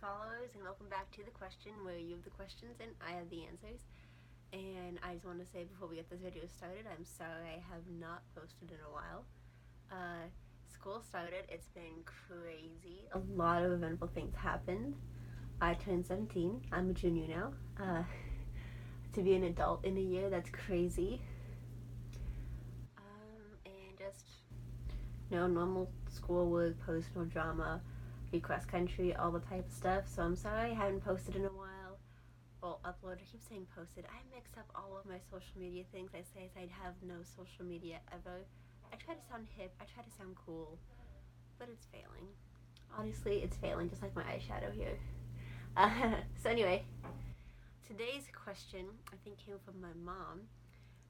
followers, and welcome back to The Question, where you have the questions and I have the answers. And I just want to say before we get this video started, I'm sorry I have not posted in a while. School started, it's been crazy. A lot of eventful things happened. I turned 17, I'm a junior now. To be an adult in a year, that's crazy. And just, normal schoolwork, personal drama, cross country, all the type of stuff. So I'm sorry I haven't posted in a while. Well, uploaded. I keep saying posted. I mix up all of my social media things. I say I'd have no social media ever. I try to sound hip. I try to sound cool, but it's failing. Honestly, it's failing, just like my eyeshadow here. So anyway, today's question I think came from my mom,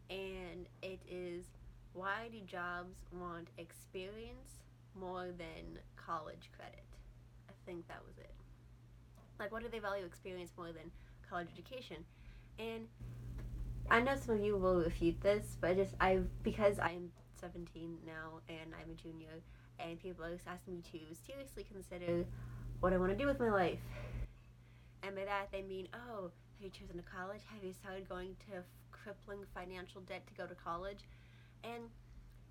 and it is, why do jobs want experience more than college credit? I think that was it. Like, why do they value experience more than college education? And I know some of you will refute this, but because I'm 17 now and I'm a junior, and people are just asking me to seriously consider what I want to do with my life. And by that they mean, oh, have you chosen a college? Have you started going to crippling financial debt to go to college? And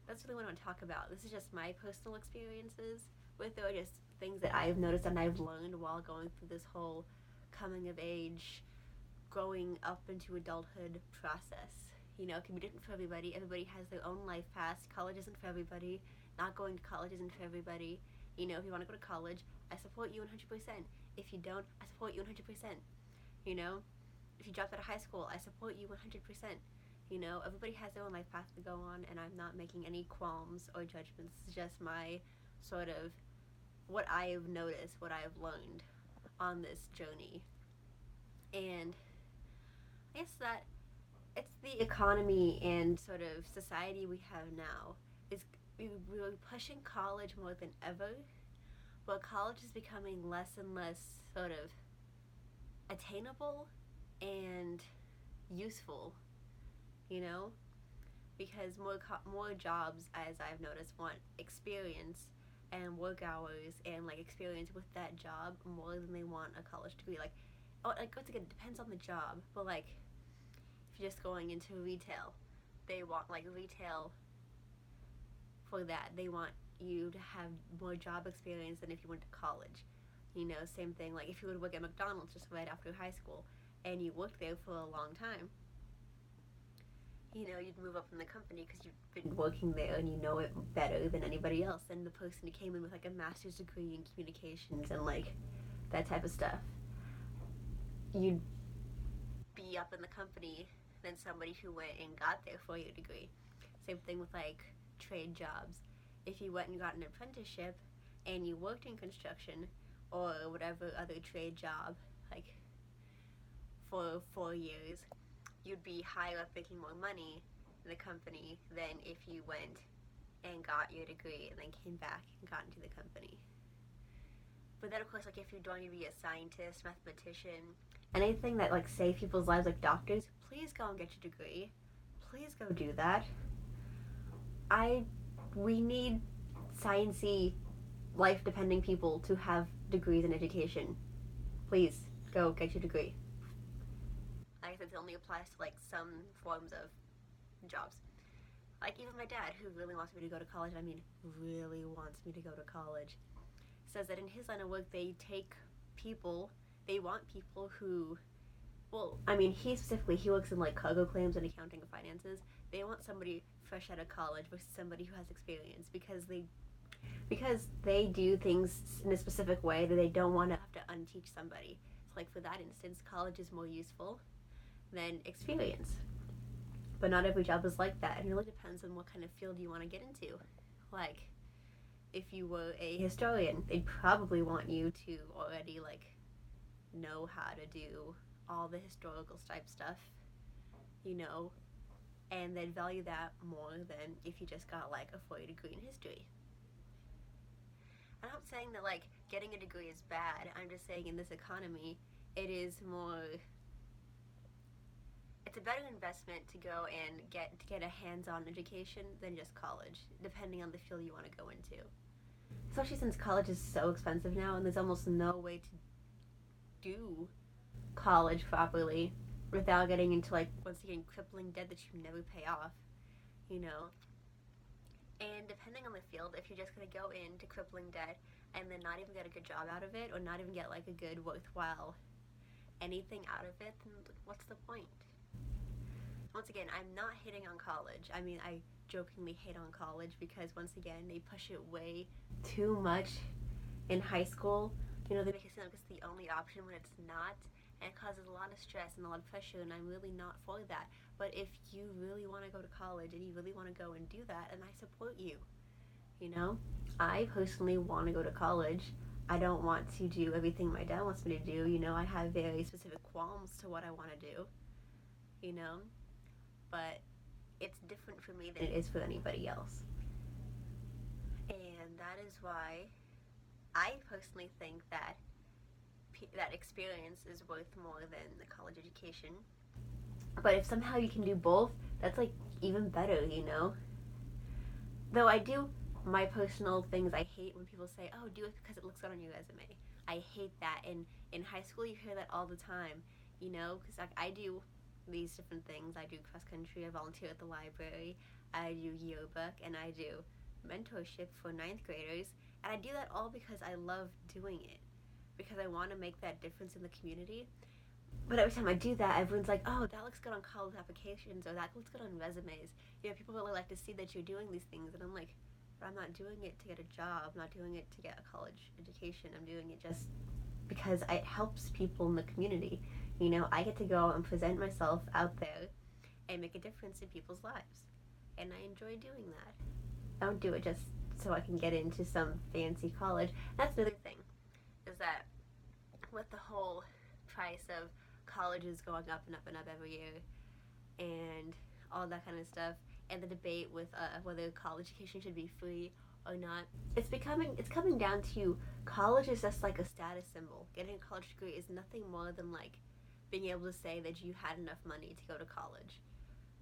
that's really what I want to talk about. This is just my personal experiences with it, or just things that I've noticed and I've learned while going through this whole coming of age, growing up into adulthood process. It can be different for everybody. Everybody has their own life path. College isn't for everybody. Not going to college isn't for everybody. If you want to go to college, I support you 100%. If you don't, I support you 100%. If you dropped out of high school, I support you 100%. Everybody has their own life path to go on, and I'm not making any qualms or judgments. It's just my sort of what I have noticed, what I have learned on this journey. And I guess that it's the economy and sort of society we have now. We're pushing college more than ever, but college is becoming less and less sort of attainable and useful, because more jobs, as I've noticed, want experience and work hours and experience with that job more than they want a college degree. Once again, it depends on the job, but if you're just going into retail, they want retail for that. They want you to have more job experience than if you went to college. Same thing, if you would work at McDonald's just right after high school and you worked there for a long time, you'd move up in the company because you've been working there and you know it better than anybody else, than the person who came in with a master's degree in communications and that type of stuff. You'd be up in the company than somebody who went and got their 4-year degree. Same thing with trade jobs. If you went and got an apprenticeship and you worked in construction or whatever other trade job for 4 years, you'd be higher up making more money in the company than if you went and got your degree and then came back and got into the company. But then of course, if you don't want to be a scientist, mathematician, anything that save people's lives, like doctors, please go and get your degree. Please go do that. We need sciencey, life-depending people to have degrees in education. Please go get your degree. Like I said, it only applies to some forms of jobs. Even my dad, who really wants me to go to college, really wants me to go to college, says that in his line of work they want people who, he works in cargo claims and accounting and finances. They want somebody fresh out of college versus somebody who has experience, because they do things in a specific way that they don't want to have to unteach somebody. So for that instance, college is more useful than experience. But not every job is like that. It really depends on what kind of field you want to get into. If you were a historian, they'd probably want you to already know how to do all the historical type stuff, and they'd value that more than if you just got a 4-year degree in history. I'm not saying that getting a degree is bad. I'm just saying in this economy, it's a better investment to go and get a hands-on education than just college, depending on the field you want to go into. Especially since college is so expensive now, and there's almost no way to do college properly without getting into, like, once again, crippling debt that you never pay off, you know. And depending on the field, if you're just going to go into crippling debt and then not even get a good job out of it, or not even get like a good, worthwhile anything out of it, then what's the point? Once again, I'm not hating on college. I mean, I jokingly hate on college because, once again, they push it way too much in high school. You know, they make it seem like it's the only option when it's not, and it causes a lot of stress and a lot of pressure, and I'm really not for that. But if you really want to go to college and you really want to go and do that, and I support you, you know? I personally want to go to college. I don't want to do everything my dad wants me to do, you know? I have very specific qualms to what I want to do, you know? But it's different for me than it is for anybody else. And that is why I personally think that that experience is worth more than the college education. But if somehow you can do both, that's like even better, you know? Though I do, my personal things, I hate when people say, oh, do it because it looks good on your resume. I hate that. And in high school, you hear that all the time, you know? Because like, I do these different things. I do cross country, I volunteer at the library, I do yearbook, and I do mentorship for ninth graders. And I do that all because I love doing it, because I want to make that difference in the community. But every time I do that, everyone's like, oh, that looks good on college applications, or that looks good on resumes. You know, people really like to see that you're doing these things. And I'm like, but I'm not doing it to get a job. I'm not doing it to get a college education. I'm doing it just because it helps people in the community. You know, I get to go and present myself out there and make a difference in people's lives. And I enjoy doing that. I don't do it just so I can get into some fancy college. That's another thing, is that with the whole price of colleges going up and up and up every year, and all that kind of stuff, and the debate with whether college education should be free or not, it's coming down to college is just like a status symbol. Getting a college degree is nothing more than like being able to say that you had enough money to go to college.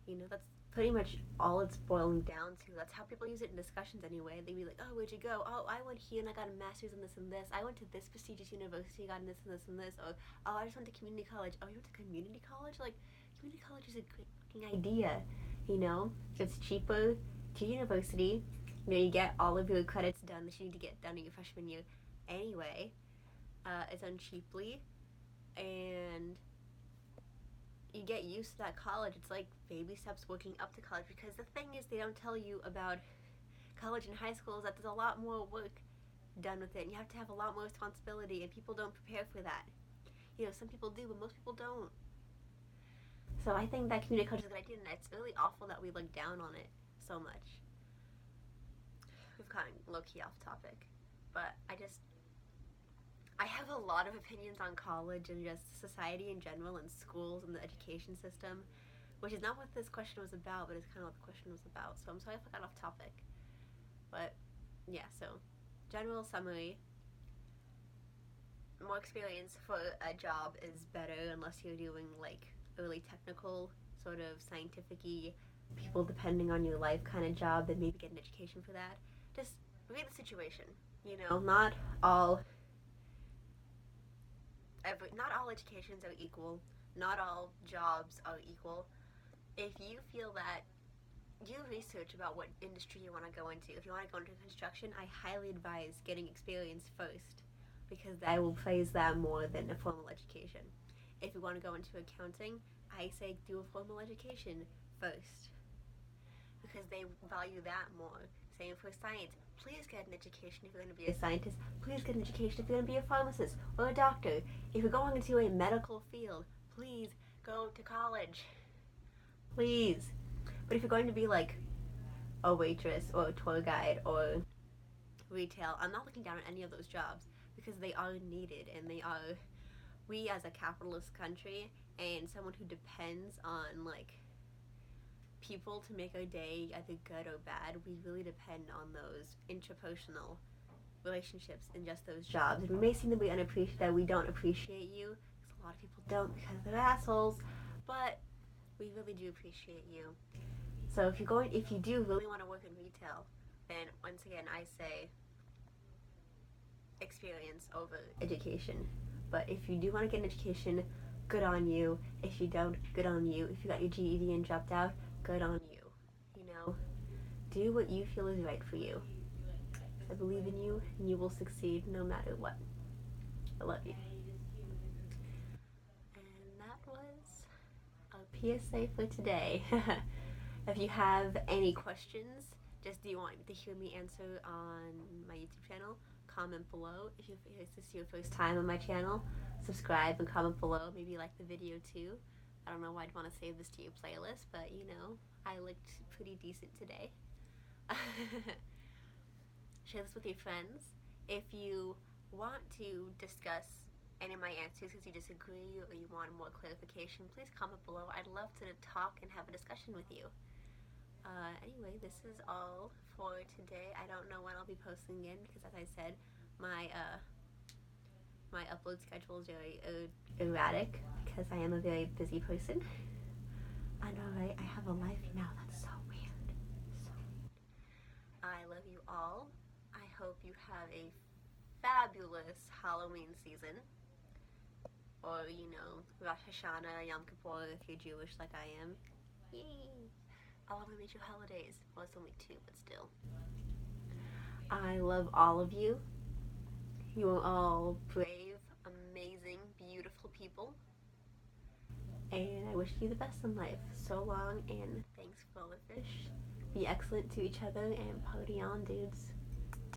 You know, that's pretty much all it's boiling down to. That's how people use it in discussions anyway. They'd be like, oh, where'd you go? Oh, I went here and I got a master's in this and this. I went to this prestigious university, got this and this and this. Or, oh, I just went to community college. Oh, you went to community college? Like, community college is a great fucking idea, you know? It's cheaper to university. You know, you get all of your credits done that you need to get done in your freshman year anyway. It's done cheaply, and you get used to that college. It's like baby steps working up to college, because the thing is, they don't tell you about college and high school is that there's a lot more work done with it, and you have to have a lot more responsibility, and people don't prepare for that. You know, some people do, but most people don't. So I think that community college is a good idea, and it's really awful that we look down on it so much. We've gotten low-key off topic, but I have a lot of opinions on college and just society in general, and schools and the education system, which is not what this question was about, but it's kind of what the question was about. So I'm sorry if I got off topic. But yeah, so general summary: more experience for a job is better unless you're doing like early technical, sort of scientific-y, people depending on your life kind of job, then maybe get an education for that. Just read the situation. You know, not all educations are equal. Not all jobs are equal. If you feel that, do research about what industry you want to go into. If you want to go into construction, I highly advise getting experience first, because that will praise that more than a formal education. If you want to go into accounting, I say do a formal education first, because they value that more. Same for science. Please get an education if you're going to be a scientist. Please get an education if you're going to be a pharmacist or a doctor. If you're going into a medical field, please go to college. Please. But if you're going to be like a waitress or a tour guide or retail, I'm not looking down on any of those jobs, because they are needed, and we as a capitalist country and someone who depends on like people to make our day either good or bad, we really depend on those interpersonal relationships in just those jobs. And we may seem to be that we don't appreciate you, because a lot of people don't, because they're assholes, but we really do appreciate you. So if you do really want to work in retail, then once again I say experience over education. But if you do want to get an education, good on you. If you don't, good on you. If you got your GED and dropped out, good on you. You know, do what you feel is right for you. I believe in you, and you will succeed no matter what. I love you. And that was a PSA for today. If you have any questions, just do you want to hear me answer on my YouTube channel, comment below. If this is your first time on my channel, subscribe and comment below. Maybe like the video too. I don't know why I'd want to save this to your playlist, but you know, I looked pretty decent today. Share this with your friends. If you want to discuss any of my answers because you disagree or you want more clarification, please comment below. I'd love to talk and have a discussion with you. Anyway, this is all for today. I don't know when I'll be posting again because, as I said, my upload schedule is very erratic because I am a very busy person. I know, right? I have a life now. That's so weird. So weird. I love you all. I hope you have a fabulous Halloween season. Or, you know, Rosh Hashanah, Yom Kippur if you're Jewish like I am. Yay! All of my major holidays. Well, it's only 2, but still. I love all of you. You are all brave, amazing, beautiful people. And I wish you the best in life. So long, and thanks for all the fish. Be excellent to each other, and party on, dudes.